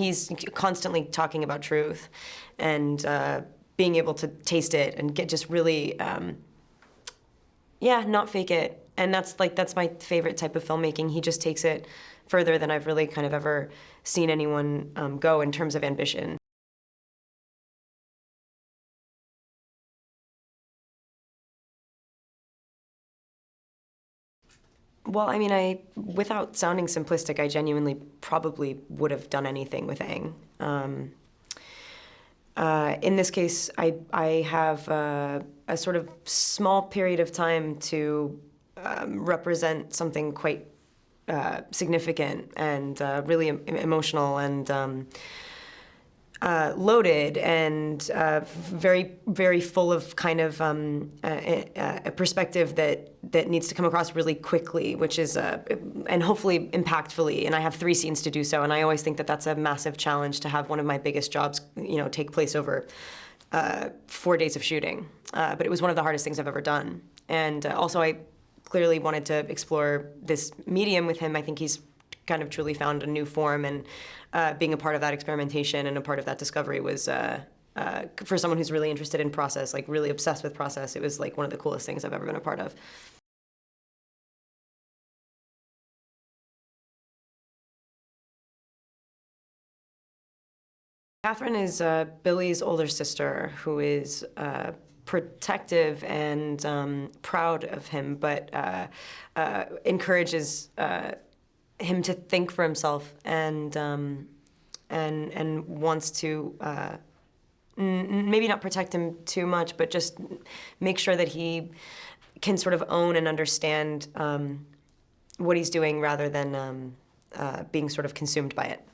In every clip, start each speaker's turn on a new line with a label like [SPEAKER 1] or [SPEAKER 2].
[SPEAKER 1] He's constantly talking about truth and being able to taste it and get just really, not fake it. And that's my favorite type of filmmaking. He just takes it further than I've really kind of ever seen anyone go in terms of ambition. Well, I mean, without sounding simplistic, I genuinely probably would have done anything with Aang. In this case, I have a sort of small period of time to represent something quite significant and really emotional and loaded and very, very full of kind of a perspective that needs to come across really quickly, which is, and hopefully impactfully. And I have 3 scenes to do so, and I always think that that's a massive challenge to have one of my biggest jobs, take place over 4 days of shooting. But it was one of the hardest things I've ever done. And also, I clearly wanted to explore this medium with him. I think he's kind of truly found a new form, and being a part of that experimentation and a part of that discovery was, for someone who's really interested in process, like really obsessed with process, it was like one of the coolest things I've ever been a part of. Kathryn is Billy's older sister who is protective and proud of him, but encourages him to think for himself and wants to maybe not protect him too much, but just make sure that he can sort of own and understand what he's doing rather than being sort of consumed by it.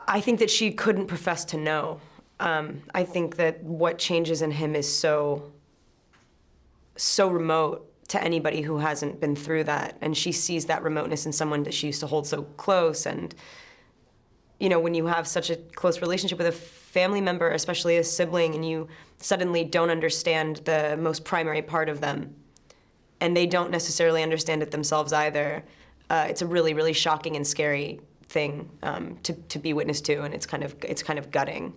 [SPEAKER 1] I think that she couldn't profess to know. I think that what changes in him is so remote to anybody who hasn't been through that, and she sees that remoteness in someone that she used to hold so close. And when you have such a close relationship with a family member, especially a sibling, and you suddenly don't understand the most primary part of them, and they don't necessarily understand it themselves either, it's a really, really shocking and scary thing to be witness to, and it's kind of gutting.